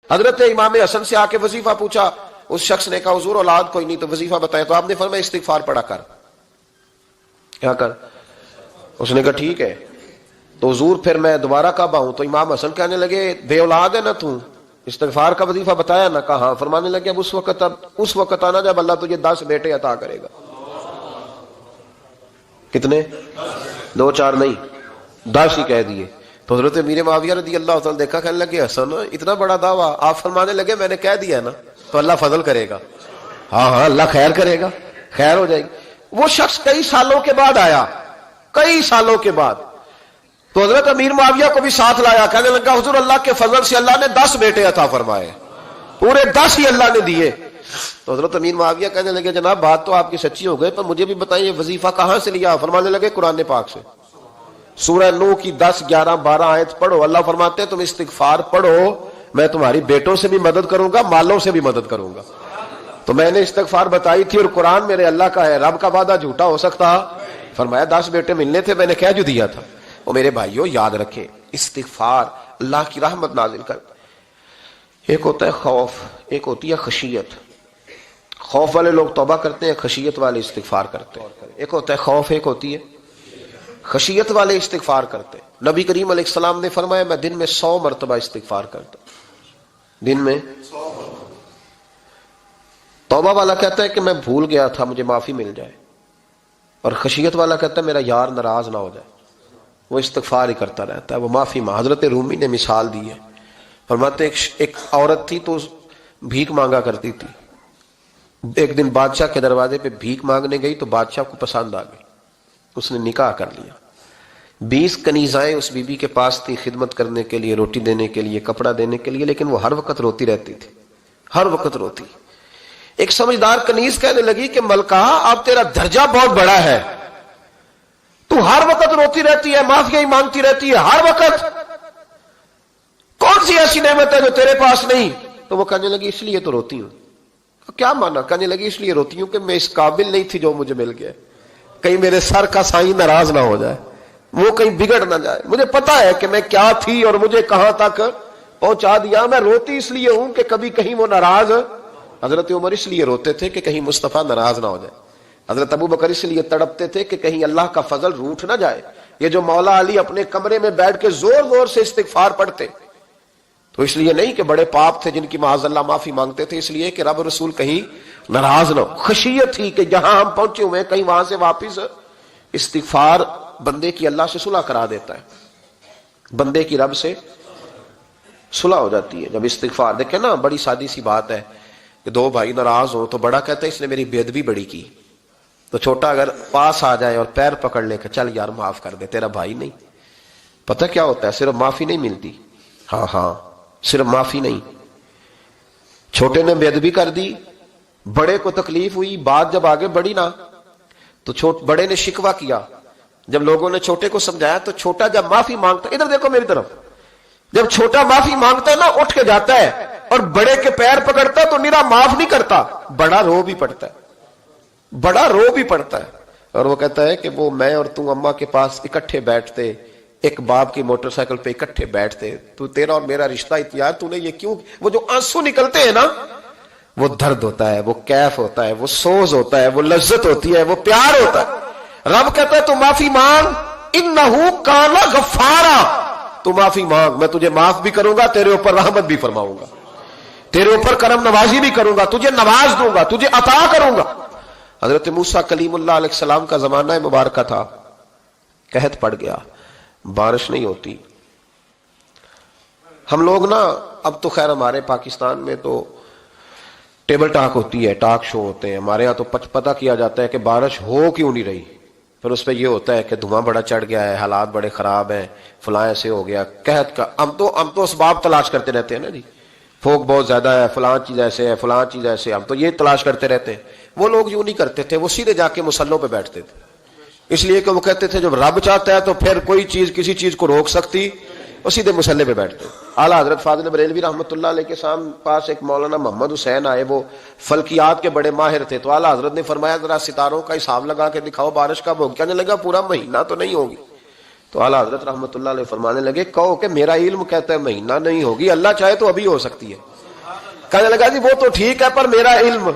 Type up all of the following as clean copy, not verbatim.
حضرت امام حسن سے آ کے وظیفہ پوچھا، اس شخص نے کہا حضور اولاد کوئی نہیں تو وظیفہ بتائے، تو آپ نے فرمایا استغفار پڑھا کر. کیا کر؟ اس نے کہا ٹھیک ہے. تو حضور پھر میں دوبارہ کب آؤں؟ تو امام حسن کہنے لگے بے اولاد ہے نا تو، استغفار کا وظیفہ بتایا نا؟ کہا ہاں. فرمانے لگے اب اس وقت آنا جب اللہ تجھے 10 بیٹے عطا کرے گا. کتنے؟ 2 4 نہیں، 10 ہی کہہ دیے. تو حضرت امیر معاویہ رضی اللہ تعالیٰ دیکھا، کہنے لگے حسن اتنا بڑا دعویٰ. آپ فرمانے لگے میں نے کہہ دیا نا تو اللہ فضل کرے گا. ہاں ہاں اللہ خیر کرے گا، خیر ہو جائے گی. وہ شخص کئی سالوں کے بعد آیا، کئی سالوں کے بعد. تو حضرت امیر معاویہ کو بھی ساتھ لایا، کہنے لگا حضور اللہ کے فضل سے اللہ نے 10 بیٹے عطا فرمائے، پورے 10 ہی اللہ نے دیے. تو حضرت امیر معاویہ کہنے لگے جناب بات تو آپ کی سچی ہو گئی، پر مجھے بھی بتائیے وظیفہ کہاں سے لیا؟ فرمانے لگے قرآن پاک سے. سورہ نوح کی 10 11 12 آیت پڑھو. اللہ فرماتے ہیں تم استغفار پڑھو، میں تمہاری بیٹوں سے بھی مدد کروں گا، مالوں سے بھی مدد کروں گا. تو میں نے استغفار بتائی تھی، اور قرآن میرے اللہ کا ہے، رب کا وعدہ جھوٹا ہو سکتا؟ فرمایا 10 بیٹے ملنے تھے، میں نے کہہ جو دیا تھا. اور میرے بھائیوں یاد رکھیں استغفار اللہ کی رحمت نازل کر. ایک ہوتا ہے خوف، ایک ہوتی ہے خشیت. خوف والے لوگ توبہ کرتے ہیں، خشیت والے استغفار کرتے ہیں. ایک ہوتا ہے خوف، ایک ہوتی ہے خشیت والے استغفار کرتے ہیں. نبی کریم علیہ السلام نے فرمایا میں دن میں 100 مرتبہ استغفار کرتا ہوں. دن میں توبہ والا کہتا ہے کہ میں بھول گیا تھا مجھے معافی مل جائے، اور خشیت والا کہتا ہے میرا یار ناراض نہ ہو جائے. وہ استغفار ہی کرتا رہتا ہے، وہ معافی مانگ. حضرت رومی نے مثال دی ہے، فرماتے ایک عورت تھی تو بھیک مانگا کرتی تھی. ایک دن بادشاہ کے دروازے پہ بھیک مانگنے گئی تو بادشاہ کو پسند آ گئی، اس نے نکاح کر لیا. 20 کنیزائیں اس بی بی کے پاس تھی خدمت کرنے کے لیے، روٹی دینے کے لیے، کپڑا دینے کے لیے، لیکن وہ ہر وقت روتی رہتی تھی، ہر وقت روتی. ایک سمجھدار کنیز کہنے لگی کہ ملکہ اب تیرا درجہ بہت بڑا ہے، تو ہر وقت روتی رہتی ہے، معافی مانگتی رہتی ہے ہر وقت، کون سی ایسی نعمت ہے جو تیرے پاس نہیں؟ تو وہ کہنے لگی اس لیے تو روتی ہوں. کیا مانا؟ کہنے لگی اس لیے روتی ہوں کہ میں اس قابل نہیں تھی جو مجھے مل گیا، کہیں میرے سر کا سائیں ناراض نہ ہو جائے، وہ کہیں بگڑ نہ جائے. مجھے پتا ہے کہ میں کیا تھی اور مجھے کہاں تک پہنچا دیا. میں روتی اس لیے ہوں کہ کبھی کہیں وہ ناراض. حضرت عمر اس لیے روتے تھے کہ کہیں مصطفیٰ ناراض نہ ہو جائے. حضرت ابو بکر اس لیے تڑپتے تھے کہ کہیں اللہ کا فضل روٹھ نہ جائے. یہ جو مولا علی اپنے کمرے میں بیٹھ کے زور زور سے استغفار پڑھتے تو اس لیے نہیں کہ بڑے پاپ تھے جن کی معاذ اللہ معافی مانگتے تھے، اس لیے کہ رب رسول کہیں ناراض نہ ہو. خشیت تھی کہ جہاں ہم پہنچے ہوئے کہیں وہاں سے واپس. استغفار بندے کی اللہ سے صلح کرا دیتا ہے، بندے کی رب سے صلح ہو جاتی ہے جب استغفار. دیکھیں نا بڑی سادی سی بات ہے کہ 2 بھائی ناراض ہو تو بڑا کہتا ہے اس نے میری بے ادبی بڑی کی، تو چھوٹا اگر پاس آ جائے اور پیر پکڑ لے کہ چل یار معاف کر دے، تیرا بھائی نہیں. پتہ کیا ہوتا ہے؟ صرف معافی نہیں ملتی. ہاں صرف معافی نہیں. چھوٹے نے بے ادبی کر دی، بڑے کو تکلیف ہوئی، بات جب آگے بڑھی نا تو بڑے نے شکوہ کیا. جب لوگوں نے چھوٹے کو سمجھایا تو چھوٹا جب معافی مانگتا، ادھر دیکھو میری طرف، جب چھوٹا معافی مانگتا ہے نا اٹھ کے جاتا ہے اور بڑے کے پیر پکڑتا تو میرا معاف نہیں کرتا، بڑا رو بھی پڑتا ہے، بڑا رو بھی پڑتا ہے. اور وہ کہتا ہے کہ وہ میں اور تم اماں کے پاس اکٹھے بیٹھتے، ایک باپ کی موٹر سائیکل پہ اکٹھے بیٹھتے، تو تیرا اور میرا رشتہ اتیار تو نے یہ کیوں؟ وہ جو آنسو نکلتے ہیں نا وہ درد ہوتا ہے، وہ کیف ہوتا ہے، وہ سوز ہوتا ہے، وہ لذت ہوتی ہے، وہ پیار ہوتا ہے. رب کہتا ہے تو معافی مانگ، انہو کان غفارا، تو معافی مانگ، میں تجھے معاف بھی کروں گا، تیرے اوپر رحمت بھی فرماؤں گا، تیرے اوپر کرم نوازی بھی کروں گا، تجھے نواز دوں گا، تجھے عطا کروں گا. حضرت موسیٰ کلیم اللہ علیہ السلام کا زمانہ مبارکہ تھا، قحط پڑ گیا، بارش نہیں ہوتی. ہم لوگ نا اب تو خیر ہمارے پاکستان میں تو ٹیبل ٹاک ہوتی ہے، ٹاک شو ہوتے ہیں. ہمارے ہاں تو پتہ کیا جاتا ہے کہ بارش ہو کیوں نہیں رہی، پھر اس پہ یہ ہوتا ہے کہ دھواں بڑا چڑھ گیا ہے، حالات بڑے خراب ہیں، فلاں ایسے ہو گیا، قحط کا. ہم تو اسباب تلاش کرتے رہتے ہیں نا جی، پھوک بہت زیادہ ہے، فلاں چیز ایسے ہے، فلاں چیز ایسے، ہم تو یہ تلاش کرتے رہتے ہیں. وہ لوگ یوں نہیں کرتے تھے، وہ سیدھے جا کے مصلوں پہ بیٹھتے تھے، اس لیے کہ وہ کہتے تھے جب رب چاہتا ہے تو پھر کوئی چیز کسی چیز کو روک سکتی، وہ سیدھے مصلے پہ بیٹھتے. اعلیٰ حضرت فاضل بریلوی رحمۃ اللہ علیہ کے پاس ایک مولانا محمد حسین آئے، وہ فلکیات کے بڑے ماہر تھے. تو اعلیٰ حضرت نے فرمایا ذرا ستاروں کا حساب لگا کے دکھاؤ بارش کب ہوگی. کہنے لگا پورا مہینہ تو نہیں ہوگی. تو اعلیٰ حضرت رحمۃ اللہ علیہ فرمانے لگے کہو کہ میرا علم کہتا ہے مہینہ نہیں ہوگی، اللہ چاہے تو ابھی ہو سکتی ہے. کہنے لگا جی وہ تو ٹھیک ہے پر میرا علم،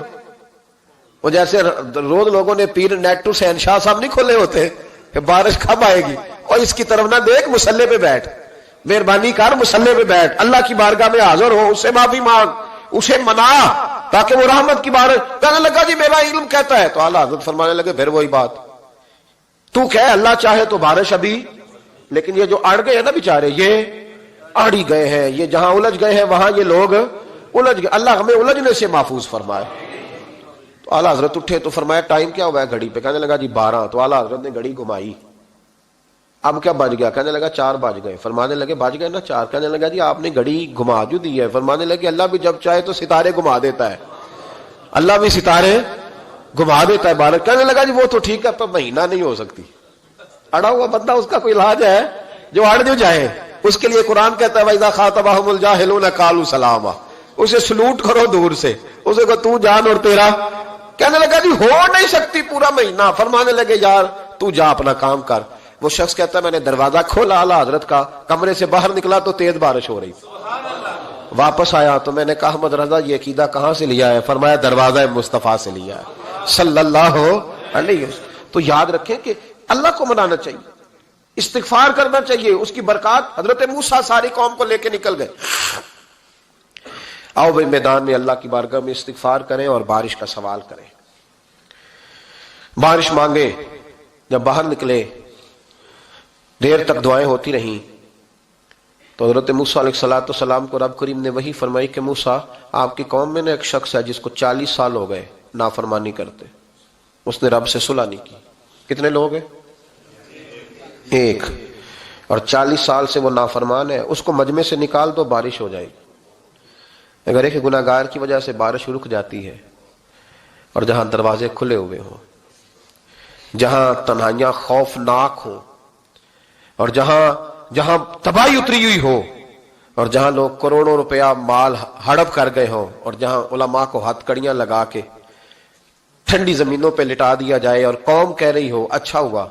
وہ جیسے روز لوگوں نے پیر نیٹ ٹو شہنشاہ صاحب نہیں کھولے ہوتے کہ بارش کب آئے گی، اور اس کی طرف نہ دیکھ، مصلے پہ بیٹھ، مہربانی کر مصلے پہ بیٹھ، اللہ کی بارگاہ میں حاضر ہو، اس سے معافی مانگ، اسے منا تاکہ وہ رحمت کی بارش۔ کہنے لگا جی میرا علم کہتا ہے، تو اعلیٰ حضرت فرمانے لگے پھر وہی بات، تو کہ اللہ چاہے تو بارش ابھی، لیکن یہ جو اڑ گئے ہیں نا بیچارے، یہ اڑ ہی گئے ہیں، یہ جہاں الجھ گئے ہیں وہاں یہ لوگ الجھ گئے، اللہ ہمیں الجھنے سے محفوظ فرمائے۔ تو اعلیٰ حضرت اٹھے تو فرمایا ٹائم کیا ہوا ہے گھڑی پہ؟ کہنے لگا جی 12۔ تو اعلیٰ حضرت نے گھڑی گھمائی، اب کیا بج گیا؟ کہنے لگا 4 بج گئے۔ فرمانے لگے بج گئے نا 4؟ کہنے لگا جی آپ نے گھڑی گھما جو دی ہے۔ فرمانے لگے اللہ بھی جب چاہے تو ستارے گھما دیتا ہے، اللہ بھی ستارے گھما دیتا ہے بارش۔ کہنے لگا جی وہ تو ٹھیک ہے پر مہینہ نہیں ہو سکتی، اڑا ہوا بندہ اس کا کوئی علاج ہے جو اڑ جو جائے، اس کے لیے قرآن کہتا ہے وَإِذَا خَاطَبَهُمُ الْجَاهِلُونَ قَالُوا سَلَامًا، اسے سلوٹ کرو دور سے، اسے کہ تو جان اور تیرا۔ کہنے لگا جی ہو نہیں سکتی پورا مہینہ۔ فرمانے لگے یار تو جا اپنا کام کر۔ وہ شخص کہتا ہے میں نے دروازہ کھولا اعلیٰ حضرت کا، کمرے سے باہر نکلا تو تیز بارش ہو رہی، واپس آیا تو میں نے کہا احمد رضا یہ عقیدہ کہاں سے لیا ہے؟ فرمایا دروازہ مصطفیٰ سے لیا ہے صلی اللہ علیہ وسلم۔ تو یاد رکھیں کہ اللہ کو منانا چاہیے، استغفار کرنا چاہیے، اس کی برکات۔ حضرت موسیٰ ساری قوم کو لے کے نکل گئے۔ آؤ بھائی میدان میں اللہ کی بارگاہ میں استغفار کریں اور بارش کا سوال کریں، بارش مانگے۔ جب باہر نکلے دیر تک دعائیں ہوتی رہیں تو حضرت موسیٰ علیہ السلام کو رب کریم نے وحی فرمائی کہ موسیٰ آپ کی قوم میں نے ایک شخص ہے جس کو 40 سال ہو گئے نافرمانی کرتے، اس نے رب سے صلح نہیں کی۔ کتنے لوگ ہیں؟ ایک، اور 40 سال سے وہ نافرمان ہے، اس کو مجمع سے نکال دو بارش ہو جائے گی۔ اگر ایک گناہگار کی وجہ سے بارش رک جاتی ہے، اور جہاں دروازے کھلے ہوئے ہوں، جہاں تنہائیاں خوفناک ہوں، اور جہاں تباہی اتری ہوئی ہو، اور جہاں لوگ کروڑوں روپیہ مال ہڑپ کر گئے ہوں، اور جہاں علماء کو ہتھ کڑیاں لگا کے ٹھنڈی زمینوں پہ لٹا دیا جائے، اور قوم کہہ رہی ہو اچھا ہوا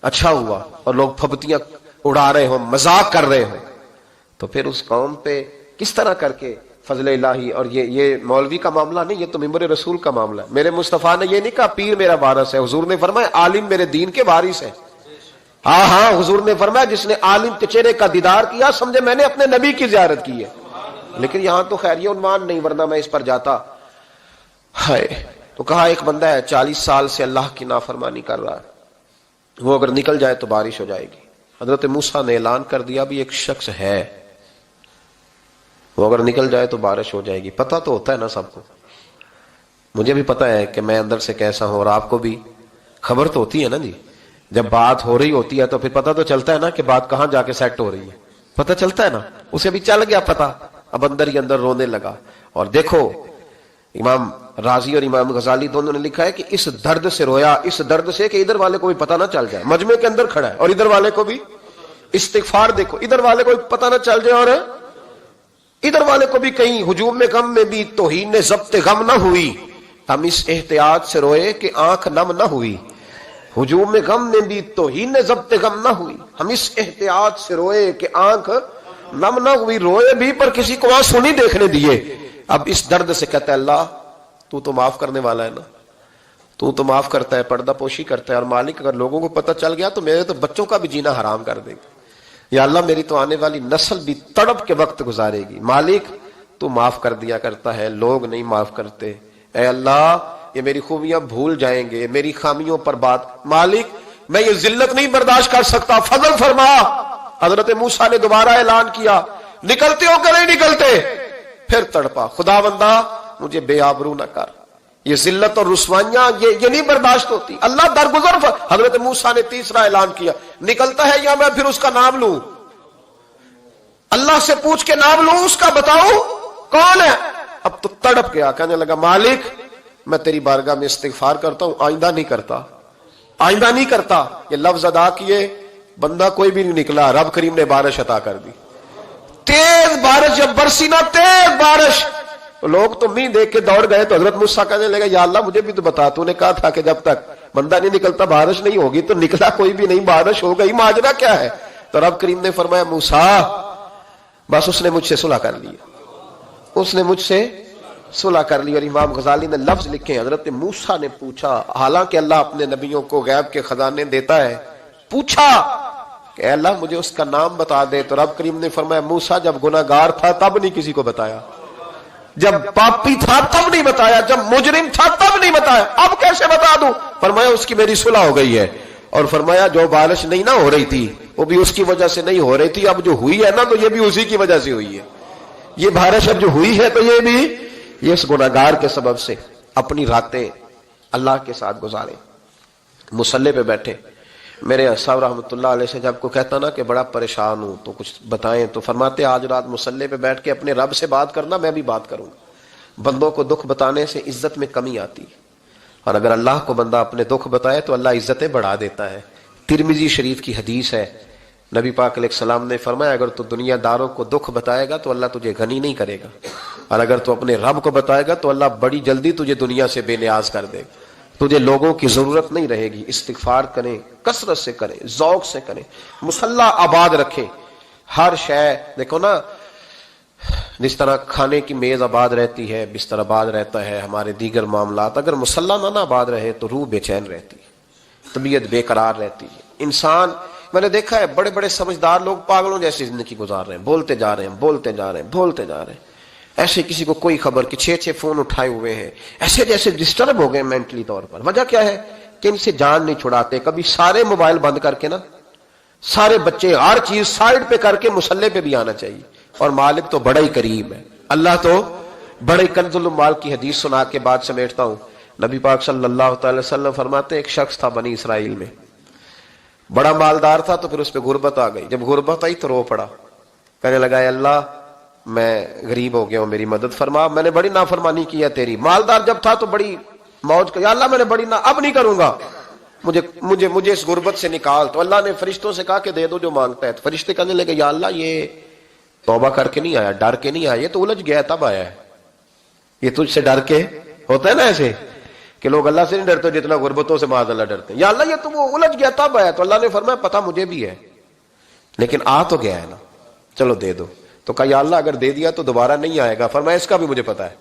اچھا ہوا، اور لوگ پھبتیاں اڑا رہے ہوں، مذاق کر رہے ہوں، تو پھر اس قوم پہ کس طرح کر کے فضل الہی۔ اور یہ مولوی کا معاملہ نہیں، یہ تو ممبر رسول کا معاملہ ہے۔ میرے مصطفیٰ نے یہ نہیں کہا پیر میرا وارث ہے، حضور نے فرمایا عالم میرے دین کے وارث ہے۔ ہاں حضور نے فرمایا جس نے عالم کے چہرے کا دیدار کیا سمجھے میں نے اپنے نبی کی زیارت کی ہے۔ لیکن یہاں تو خیر یہ عنوان نہیں، ورنہ میں اس پر جاتا۔ تو کہا ایک بندہ ہے 40 سال سے اللہ کی نافرمانی کر رہا ہے، وہ اگر نکل جائے تو بارش ہو جائے گی۔ حضرت موسیٰ نے اعلان کر دیا بھی ایک شخص ہے، وہ اگر نکل جائے تو بارش ہو جائے گی۔ پتہ تو ہوتا ہے نا سب کو، مجھے بھی پتہ ہے کہ میں اندر سے کیسا ہوں، اور آپ کو بھی خبر تو ہوتی ہے نا جی۔ جب بات ہو رہی ہوتی ہے تو پھر پتہ تو چلتا ہے نا کہ بات کہاں جا کے سیٹ ہو رہی ہے، پتہ چلتا ہے نا۔ اسے بھی چل گیا پتہ، اب اندر ہی اندر رونے لگا۔ اور دیکھو امام رازی اور امام غزالی دونوں نے لکھا ہے کہ اس درد سے رویا، اس درد سے کہ ادھر والے کو بھی پتہ نہ چل جائے، مجمع کے اندر کھڑا ہے اور ادھر والے کو بھی استغفار، دیکھو ادھر والے کو بھی پتہ نہ چل جائے اور ادھر والے کو بھی کہیں ہجوم میں غم میں بھی توہین ضبط غم نہ ہوئی، ہم اس احتیاط سے روئے کہ آنکھ نم نہ ہوئی۔ ہجوم میں غم میں بھی توہین ضبط غم نہ ہوئی، ہم اس احتیاط سے روئے کہ آنکھ نم نہ ہوئی، روئے بھی پر کسی کو آنسو نہیں دیکھنے دیے۔ اب اس درد سے کہتا ہے اللہ تو تو معاف کرنے والا ہے نا، تو معاف کرتا ہے، پردہ پوشی کرتا ہے، اور مالک اگر لوگوں کو پتہ چل گیا تو میرے تو بچوں کا بھی جینا حرام کر دے گا، یا اللہ میری تو آنے والی نسل بھی تڑپ کے وقت گزارے گی۔ مالک تو معاف کر دیا کرتا ہے، لوگ نہیں معاف کرتے، اے اللہ یہ میری خوبیاں بھول جائیں گے، میری خامیوں پر بات، مالک میں یہ ذلت نہیں برداشت کر سکتا، فضل فرما۔ حضرت موسیٰ نے دوبارہ اعلان کیا نکلتے ہو کہ نہیں نکلتے؟ پھر تڑپا خداوندا مجھے بے آبرو نہ کر، یہ ذلت اور رسوائیاں یہ نہیں برداشت ہوتی، اللہ درگزر۔ حضرت موسیٰ نے تیسرا اعلان کیا نکلتا ہے یا میں پھر اس کا نام لوں، اللہ سے پوچھ کے نام لوں اس کا، بتاؤ کون ہے؟ اب تو تڑپ گیا، کہنے لگا مالک میں تیری بارگاہ میں استغفار کرتا ہوں، آئندہ نہیں کرتا، آئندہ نہیں کرتا۔ یہ لفظ ادا کیے، بندہ کوئی بھی نہیں نکلا، رب کریم نے بارش عطا کر دی، تیز بارش، جب برسی نا تیز بارش، لوگ تو منہ دیکھ کے دوڑ گئے۔ تو حضرت موسیٰ کہنے لگا یا اللہ مجھے بھی تو بتا، تو نے کہا تھا کہ جب تک بندہ نہیں نکلتا بارش نہیں ہوگی، تو نکلا کوئی بھی نہیں، بارش ہو گئی، ماجرا کیا ہے؟ تو رب کریم نے فرمایا موسیٰ بس اس نے مجھ سے صلح کر لیا، اس نے مجھ سے صلح کر لی. اور امام غزالی نے لفظ لکھے, حضرت موسیٰ نے پوچھا, حالانکہ اللہ اپنے نبیوں کو غیب کے خزانے دیتا ہے, پوچھا کہ اے اللہ مجھے اس کا نام بتا دے. تو رب کریم نے فرمایا موسیٰ جب گناہگار تھا تب نہیں کسی کو بتایا, جب پاپی تھا تب نہیں بتایا, جب مجرم تھا تب نہیں بتایا, اب کیسے بتا دوں؟ فرمایا اس کی میری صلح ہو گئی ہے. اور فرمایا جو بارش نہیں نہ ہو رہی تھی وہ بھی اس کی وجہ سے نہیں ہو رہی تھی, اب جو ہوئی ہے نا تو یہ بھی اسی کی وجہ سے ہوئی ہے. یہ بارش اب جو ہوئی ہے تو یہ بھی یہ اس گناہگار کے سبب سے. اپنی راتیں اللہ کے ساتھ گزارے, مصلی پہ بیٹھے. میرے صاحب رحمۃ اللہ علیہ سے جب کو کہتا نا کہ بڑا پریشان ہوں تو کچھ بتائیں, تو فرماتے آج رات مصلی پہ بیٹھ کے اپنے رب سے بات کرنا, میں بھی بات کروں گا. بندوں کو دکھ بتانے سے عزت میں کمی آتی ہے, اور اگر اللہ کو بندہ اپنے دکھ بتائے تو اللہ عزتیں بڑھا دیتا ہے. ترمذی شریف کی حدیث ہے, نبی پاک علیہ السلام نے فرمایا اگر تو دنیا داروں کو دکھ بتائے گا تو اللہ تجھے غنی نہیں کرے گا, اور اگر تو اپنے رب کو بتائے گا تو اللہ بڑی جلدی تجھے دنیا سے بے نیاز کر دے گا. تجھے لوگوں کی ضرورت نہیں رہے گی. استغفار کریں, کثرت سے کریں, ذوق سے کریں, مصلی آباد رکھیں. ہر شے دیکھو نا, جس طرح کھانے کی میز آباد رہتی ہے, بستر آباد رہتا ہے, ہمارے دیگر معاملات, اگر مصلی نہ آباد رہے تو روح بے چین رہتی ہے, طبیعت بے قرار رہتی ہے. انسان, میں نے دیکھا ہے بڑے بڑے سمجھدار لوگ پاگلوں جیسی زندگی گزار رہے ہیں, بولتے جا رہے ہیں, بولتے جا رہے ہیں, بولتے جا رہے ہیں, ایسے کسی کو کوئی خبر کہ 6 فون اٹھائے ہوئے ہیں, ایسے جیسے ڈسٹرب ہو گئے مینٹلی طور پر. وجہ کیا ہے کہ ان سے جان نہیں چھڑاتے. کبھی سارے موبائل بند کر کے نا, سارے بچے ہر چیز سائڈ پہ کر کے مصلی پہ بھی آنا چاہیے. اور مالک تو بڑا ہی کریم ہے, اللہ تو بڑے کنز المال کی حدیث سنا کے بعد سمیٹتا ہوں. نبی پاک صلی اللہ تعالی وسلم فرماتے ایک شخص تھا بنی اسرائیل میں, بڑا مالدار تھا, تو پھر اس پہ غربت آ گئی. جب غربت آئی تو رو پڑا, کہنے لگا اے اللہ میں غریب ہو گیا ہوں, میری مدد فرما, میں نے بڑی نافرمانی کی ہے تیری. مالدار جب تھا تو بڑی موج کر, یا اللہ میں نے بڑی اب نہیں کروں گا, مجھے اس غربت سے نکال. تو اللہ نے فرشتوں سے کہا کہ دے دو جو مانگتا ہے. تو فرشتے کہنے لگے یا اللہ یہ توبہ کر کے نہیں آیا, ڈر کے نہیں آیا, یہ تو الجھ گیا تب آیا ہے. یہ تجھ سے ڈر کے ہوتا ہے نا ایسے کہ لوگ اللہ سے نہیں ڈرتے جتنا غربتوں سے معاذ اللہ ڈرتے ہیں. یا اللہ یہ تو وہ الجھ گیا تب آیا. تو اللہ نے فرمایا پتہ مجھے بھی ہے, لیکن آ تو گیا ہے نا, چلو دے دو. تو کہا یا اللہ اگر دے دیا تو دوبارہ نہیں آئے گا. فرمایا اس کا بھی مجھے پتا ہے,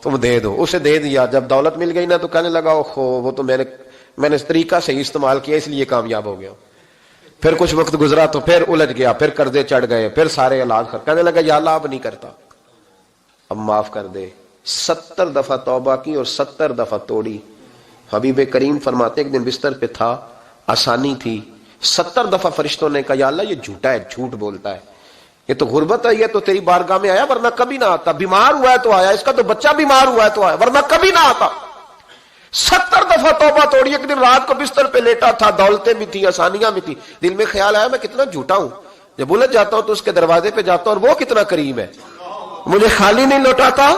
تم دے دو. اسے دے دیا. جب دولت مل گئی نا تو کہنے لگا اوہو وہ تو میں نے اس طریقہ سے استعمال کیا اس لیے کامیاب ہو گیا. پھر کچھ وقت گزرا تو پھر الجھ گیا, پھر قرضے چڑھ گئے, پھر سارے علاج کر, کہنے لگا یا اللہ اب نہیں کرتا, اب معاف کر دے. 70 دفعہ توبہ کی اور 70 دفعہ توڑی. حبیب کریم فرماتے ایک دن بستر پہ تھا, آسانی تھی, 70 دفعہ فرشتوں نے کہا یا اللہ یہ جھوٹا ہے, جھوٹ بولتا ہے, یہ تو غربت ہے, یہ تو تیری بارگاہ میں آیا ورنہ کبھی نہ آتا, بیمار ہوا ہے تو آیا, اس کا تو بچہ بیمار ہوا ہے تو آیا, ورنہ کبھی نہ آتا. 70 دفعہ توبہ توڑی. ایک دن رات کو بستر پہ لیٹا تھا, دولتیں بھی تھی, آسانیاں بھی تھی, دل میں خیال آیا میں کتنا جھوٹا ہوں, جب الجھ جاتا ہوں تو اس کے دروازے پہ جاتا ہوں اور وہ کتنا کریم ہے, مجھے خالی نہیں لوٹاتا.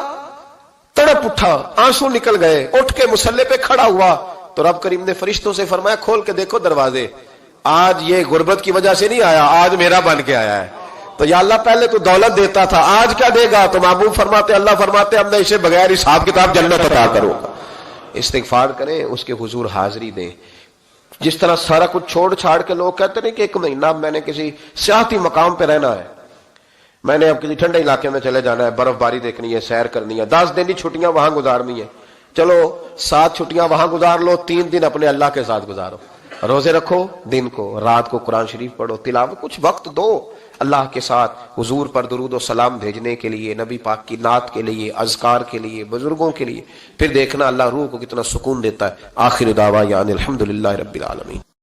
تڑپ اٹھا, آنسو نکل گئے, اٹھ کے مصلی پہ کھڑا ہوا. تو رب کریم نے فرشتوں سے فرمایا کھول کے دیکھو دروازے, آج یہ غربت کی وجہ سے نہیں آیا, آج میرا بن کے آیا ہے. تو یا اللہ پہلے تو دولت دیتا تھا, آج کیا دے گا؟ تو محبوب فرماتے اللہ فرماتے اب میں اسے بغیر حساب کتاب جنت عطا کروں گا. استغفار کریں, اس کے حضور حاضری دیں. جس طرح سارا کچھ چھوڑ چھاڑ کے لوگ کہتے ہیں کہ 1 مہینہ میں نے کسی سیاحتی مقام پہ رہنا ہے, میں نے اب کسی ٹھنڈے علاقے میں چلے جانا ہے, برف باری دیکھنی ہے, سیر کرنی ہے, 10 دن کی چھٹیاں وہاں گزارنی ہے, چلو 7 چھٹیاں وہاں گزار لو, 3 دن اپنے اللہ کے ساتھ گزارو, روزے رکھو, دن کو رات کو قرآن شریف پڑھو, تلاوت, کچھ وقت دو اللہ کے ساتھ حضور پر درود و سلام بھیجنے کے لیے, نبی پاک کی نعت کے لیے, اذکار کے لیے, بزرگوں کے لیے. پھر دیکھنا اللہ روح کو کتنا سکون دیتا ہے. آخر دعوانا الحمدللہ رب العالمین.